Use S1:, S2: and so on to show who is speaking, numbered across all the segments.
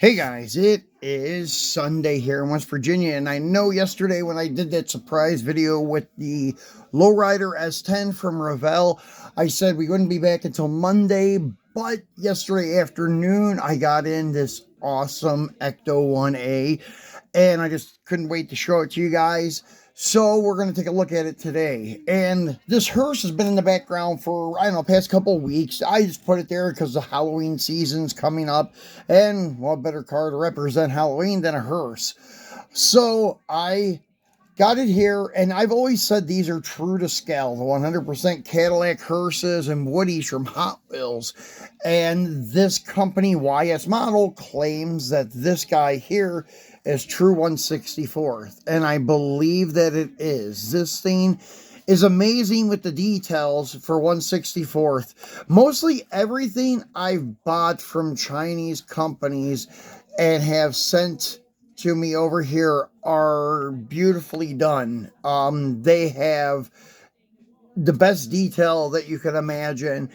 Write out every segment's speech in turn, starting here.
S1: Hey guys, it is Sunday here in West Virginia, and I know yesterday when I did that surprise video with the Lowrider S10 from Revell, I said we wouldn't be back until Monday, but yesterday afternoon I got in this awesome Ecto-1A, and I just couldn't wait to show it to you guys. So we're going to take a look at it today. And this hearse has been in the background for, I don't know, past couple of weeks. I just put it there because the Halloween season's coming up. And what better car to represent Halloween than a hearse? So I got it here, and I've always said these are true to scale. The 100% Cadillac hearses and Woodies from Hot Wheels. And this company, YS Model, claims that this guy here is true 164th, and I believe that it is. This thing is amazing with the details for 164th. Mostly everything I've bought from Chinese companies and have sent to me over here are beautifully done. They have the best detail that you can imagine,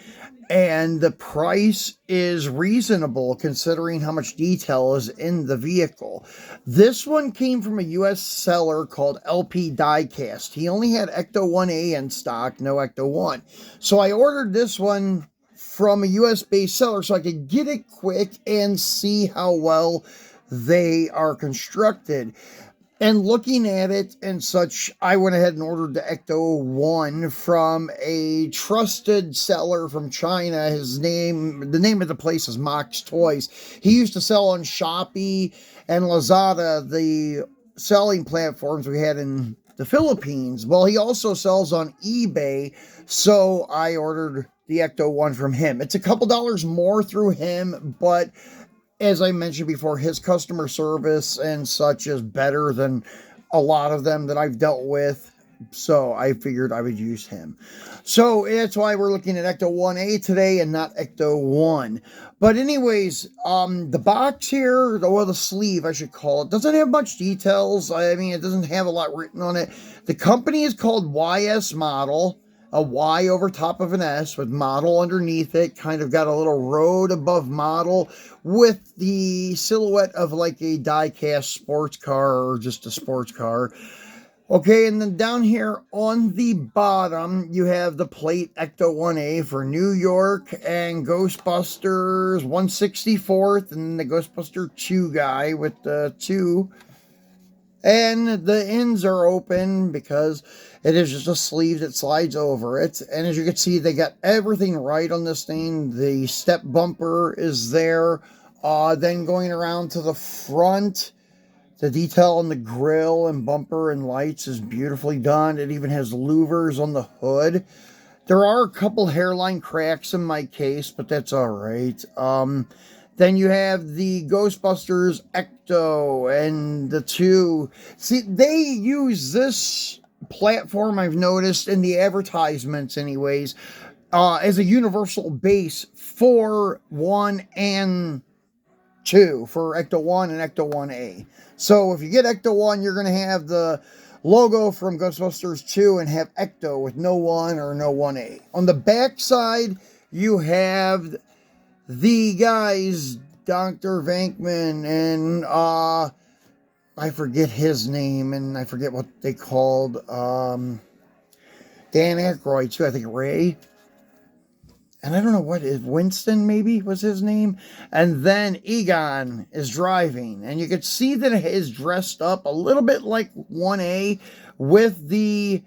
S1: and the price is reasonable considering how much detail is in the vehicle. This one came from a US seller called LP Diecast. He only had Ecto-1A in stock, no Ecto-1. So I ordered this one from a US based seller so I could get it quick and see how well they are constructed. And looking at it and such, I went ahead and ordered the Ecto-1 from a trusted seller from China. The name of the place is Mox Toys. He used to sell on Shopee and Lazada, the selling platforms we had in the Philippines. Well, he also sells on eBay, so I ordered the Ecto-1 from him. It's a couple dollars more through him, but as I mentioned before, his customer service and such is better than a lot of them that I've dealt with. So I figured I would use him. So that's why we're looking at Ecto-1A today and not Ecto-1. But anyways, the box here, or the sleeve I should call it, doesn't have much details. I mean, it doesn't have a lot written on it. The company is called YS Model. A Y over top of an S with model underneath it. Kind of got a little road above model with the silhouette of like a die-cast sports car or just a sports car. Okay, and then down here on the bottom, you have the plate Ecto-1A for New York and Ghostbusters 164th and the Ghostbuster 2 guy with the 2. And the ends are open because it is just a sleeve that slides over it. And as you can see, they got everything right on this thing. The step bumper is there. Then going around to the front, the detail on the grille and bumper and lights is beautifully done. It even has louvers on the hood. There are a couple hairline cracks in my case, but that's all right. Then you have the Ghostbusters Ecto and the 2. See, they use this platform, I've noticed, in the advertisements anyways, as a universal base for 1 and 2, for Ecto-1 and Ecto-1A. So if you get Ecto-1, you're going to have the logo from Ghostbusters 2 and have Ecto with no 1 or no 1A. On the back side, you have the guys, Dr. Venkman and I forget his name and I forget what they called. Dan Aykroyd too, I think Ray. And I don't know what is Winston maybe was his name. And then Egon is driving. And you can see that it is dressed up a little bit like 1A with the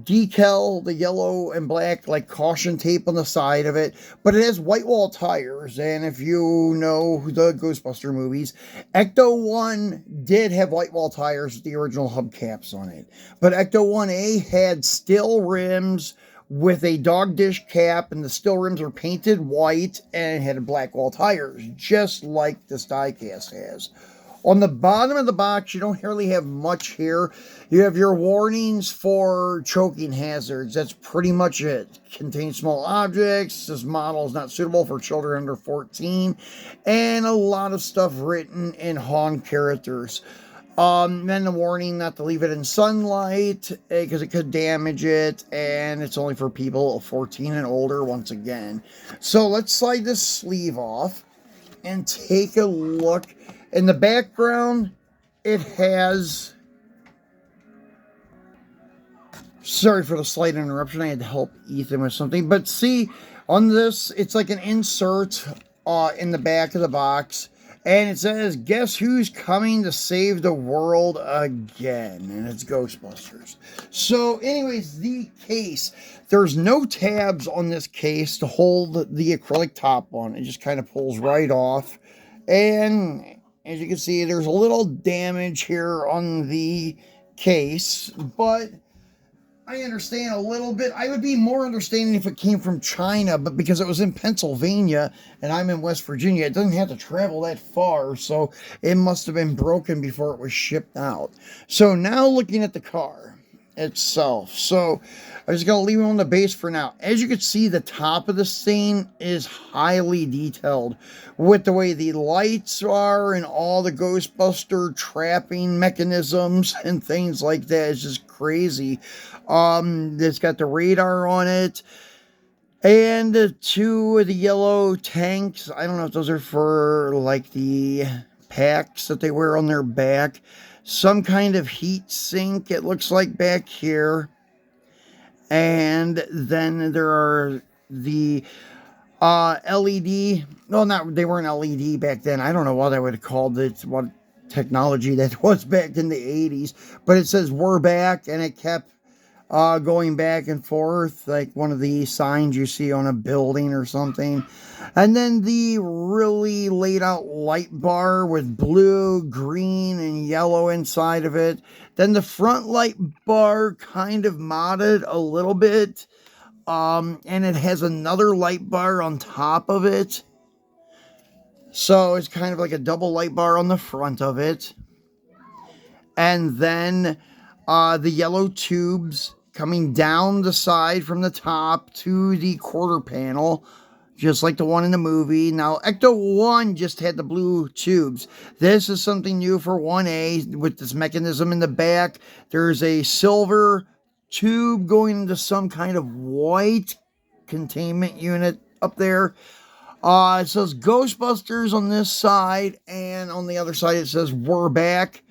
S1: decal, the yellow and black, like caution tape on the side of it, but it has white wall tires. And if you know the Ghostbuster movies, Ecto-1 did have white wall tires with the original hubcaps on it, but Ecto-1A had steel rims with a dog dish cap, and the steel rims are painted white and had black wall tires, just like this diecast has. On the bottom of the box, you don't really have much here. You have your warnings for choking hazards. That's pretty much it. Contains small objects. This model is not suitable for children under 14. And a lot of stuff written in Han characters. Then the warning not to leave it in sunlight because it could damage it. And it's only for people 14 and older once again. So let's slide this sleeve off. and take a look. In the background, it has... Sorry for the slight interruption. I had to help Ethan with something. But see, on this, it's like an insert in the back of the box. And it says, guess who's coming to save the world again? And it's Ghostbusters. So anyways, the case. There's no tabs on this case to hold the acrylic top on. It just kind of pulls right off. And as you can see, there's a little damage here on the case. But I understand a little bit. I would be more understanding if it came from China, but because it was in Pennsylvania and I'm in West Virginia, it doesn't have to travel that far, so it must have been broken before it was shipped out. So now looking at the car itself. So I'm just going to leave it on the base for now. As you can see, the top of this thing is highly detailed with the way the lights are and all the Ghostbuster trapping mechanisms and things like that. It's just crazy. It's got the radar on it. And two of the yellow tanks. I don't know if those are for like the packs that they wear on their back. Some kind of heat sink, it looks like, back here. And then there are the LED. Well, they weren't LED back then. I don't know what I would have called it, what technology that was back in the 80s. But it says, we're back, and it kept going back and forth, like one of the signs you see on a building or something. And then the really laid out light bar with blue, green, and yellow inside of it. Then the front light bar kind of modded a little bit. And it has another light bar on top of it. So it's kind of like a double light bar on the front of it. And then the yellow tubes coming down the side from the top to the quarter panel, just like the one in the movie. Now, Ecto-1 just had the blue tubes. This is something new for 1A with this mechanism in the back. There's a silver tube going into some kind of white containment unit up there. It says Ghostbusters on this side, and on the other side it says we're back.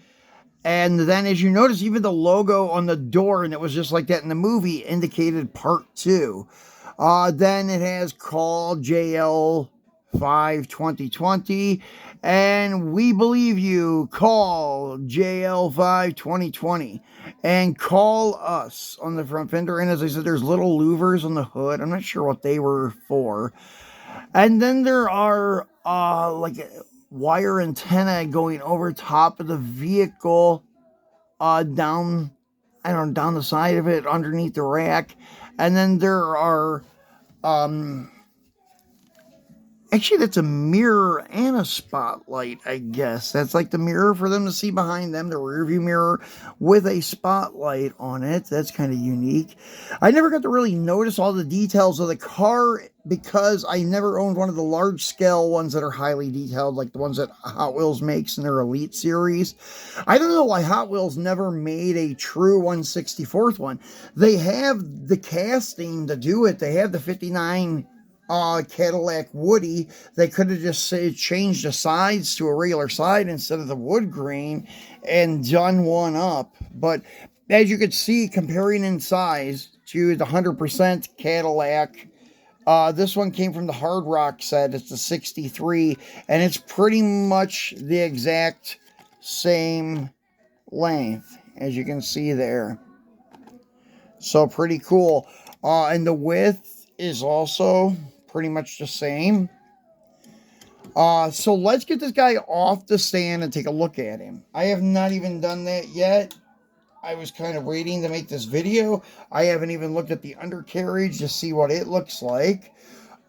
S1: And then, as you notice, even the logo on the door, and it was just like that in the movie, indicated part 2. Then it has call JL 5 2020, and we believe you. Call JL 5 2020 and call us on the front fender. And as I said, there's little louvers on the hood. I'm not sure what they were for. And then there are like wire antenna going over top of the vehicle, down the side of it, underneath the rack. And then there are actually, that's a mirror and a spotlight, I guess. That's like the mirror for them to see behind them, the rear view mirror with a spotlight on it. That's kind of unique. I never got to really notice all the details of the car because I never owned one of the large scale ones that are highly detailed, like the ones that Hot Wheels makes in their Elite series. I don't know why Hot Wheels never made a true 1/64th one. They have the casting to do it. They have the 59 Cadillac Woody. They could have just changed the sides to a regular side instead of the wood grain and done one up. But as you could see, comparing in size to the 100% Cadillac, this one came from the Hard Rock set. It's the 63, and it's pretty much the exact same length, as you can see there. So pretty cool. And the width is also pretty much the same. So let's get this guy off the stand and take a look at him. I have not even done that yet. I was kind of waiting to make this video. I haven't even looked at the undercarriage to see what it looks like.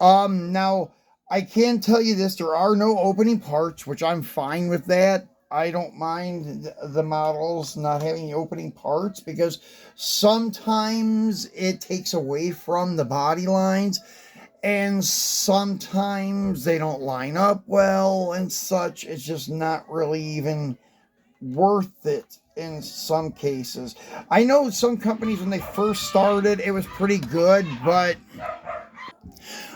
S1: Now, I can tell you this, there are no opening parts, which I'm fine with that. I don't mind the models not having opening parts because sometimes it takes away from the body lines. And sometimes they don't line up well and such. It's just not really even worth it in some cases. I know some companies, when they first started, it was pretty good, but...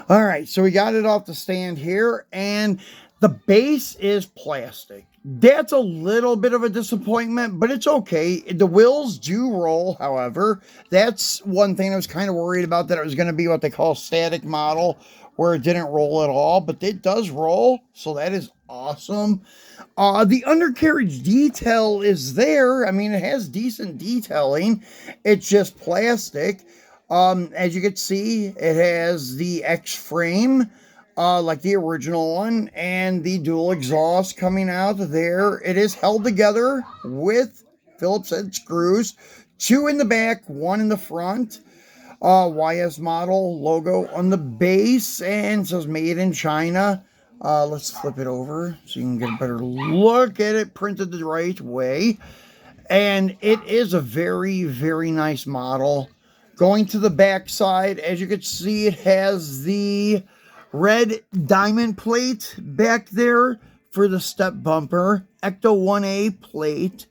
S1: All right, so we got it off the stand here. And The base is plastic. That's a little bit of a disappointment, but it's okay. The wheels do roll, however. That's one thing I was kind of worried about, that it was going to be what they call static model, where it didn't roll at all, but it does roll, so that is awesome. The undercarriage detail is there. I mean, it has decent detailing. It's just plastic. As you can see, it has the X frame, like the original one, and the dual exhaust coming out there. It is held together with Phillips head screws, 2 in the back, 1 in the front. YS model logo on the base, and it says made in China. Let's flip it over so you can get a better look at it, printed the right way. And it is a very, very nice model. Going to the back side, as you can see, it has the red diamond plate back there for the step bumper, Ecto-1A plate,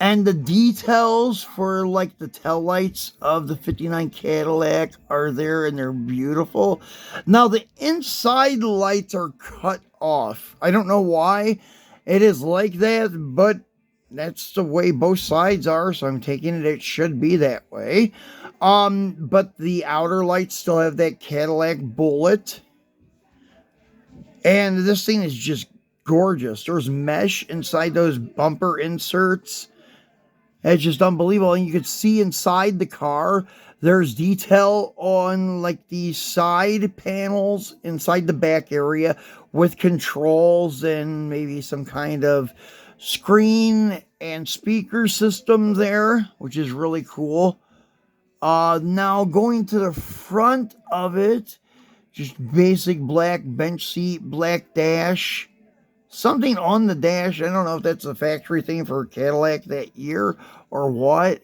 S1: and the details for like the tail lights of the 59 Cadillac are there, and they're beautiful. Now the inside lights are cut off. I don't know why it is like that, but that's the way both sides are, so I'm taking it should be that way. But the outer lights still have that Cadillac bullet. And this thing is just gorgeous. There's mesh inside those bumper inserts. It's just unbelievable. And you can see inside the car, there's detail on like the side panels inside the back area with controls and maybe some kind of screen and speaker system there, which is really cool. Now going to the front of it, just basic black bench seat, black dash. Something on the dash. I don't know if that's a factory thing for Cadillac that year or what.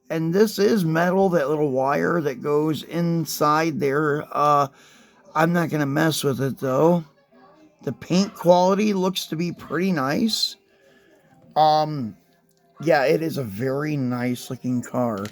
S1: And this is metal, that little wire that goes inside there. I'm not going to mess with it though. The paint quality looks to be pretty nice. Yeah, it is a very nice looking car.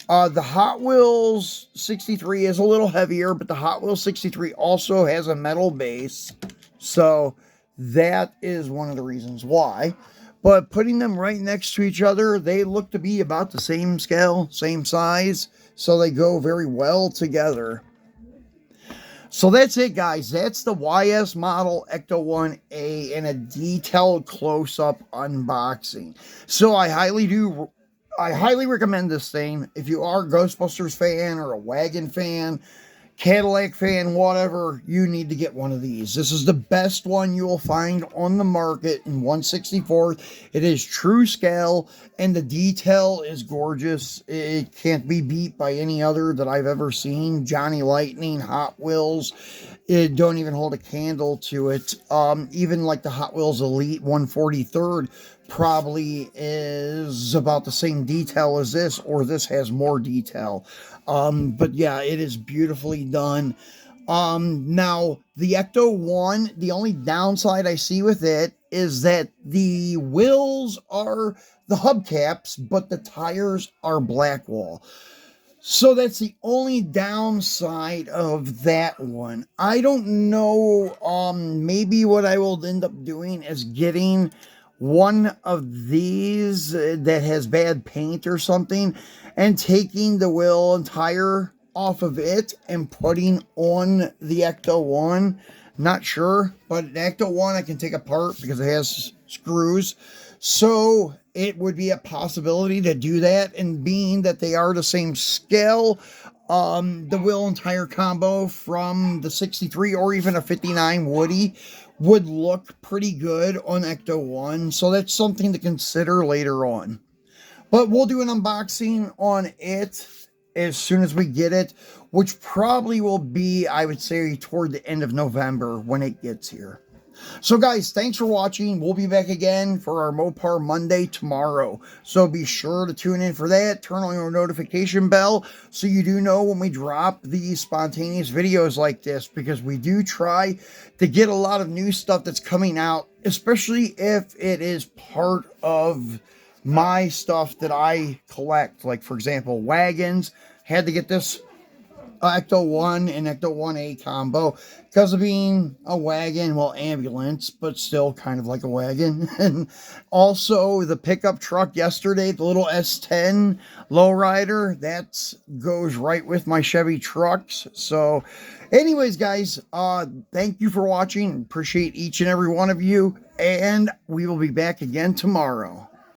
S1: The Hot Wheels 63 is a little heavier, but the Hot Wheels 63 also has a metal base. So that is one of the reasons why. But putting them right next to each other, they look to be about the same scale, same size. So they go very well together. So that's it, guys. That's the YS model Ecto-1A in a detailed close-up unboxing. So I highly recommend this thing. If you are a Ghostbusters fan or a wagon fan, Cadillac fan, whatever, you need to get one of these. This is the best one you will find on the market in 1/64. It is true scale, and the detail is gorgeous. It can't be beat by any other that I've ever seen. Johnny Lightning, Hot Wheels, it don't even hold a candle to it. Even like the Hot Wheels Elite 143rd probably is about the same detail as this, or this has more detail. But yeah, it is beautifully done. Now the Ecto-1, the only downside I see with it is that the wheels are the hubcaps, but the tires are black wall. So that's the only downside of that one. I don't know, maybe what I will end up doing is getting one of these that has bad paint or something, and taking the wheel and tire off of it and putting on the Ecto-1. Not sure, but the Ecto-1 I can take apart because it has screws. So it would be a possibility to do that, and being that they are the same scale, the wheel and tire combo from the 63 or even a 59 Woody would look pretty good on Ecto-1. So that's something to consider later on. But we'll do an unboxing on it as soon as we get it, which probably will be, I would say, toward the end of November when it gets here. So guys, thanks for watching. We'll be back again for our Mopar Monday tomorrow. So be sure to tune in for that. Turn on your notification bell so you do know when we drop these spontaneous videos like this, because we do try to get a lot of new stuff that's coming out, especially if it is part of my stuff that I collect. Like, for example, wagons. Had to get this Ecto-1 and Ecto-1A combo because of being a wagon, well, ambulance, but still kind of like a wagon. And also the pickup truck yesterday, the little S10 lowrider, that goes right with my Chevy trucks. So, anyways, guys, thank you for watching. Appreciate each and every one of you, and we will be back again tomorrow.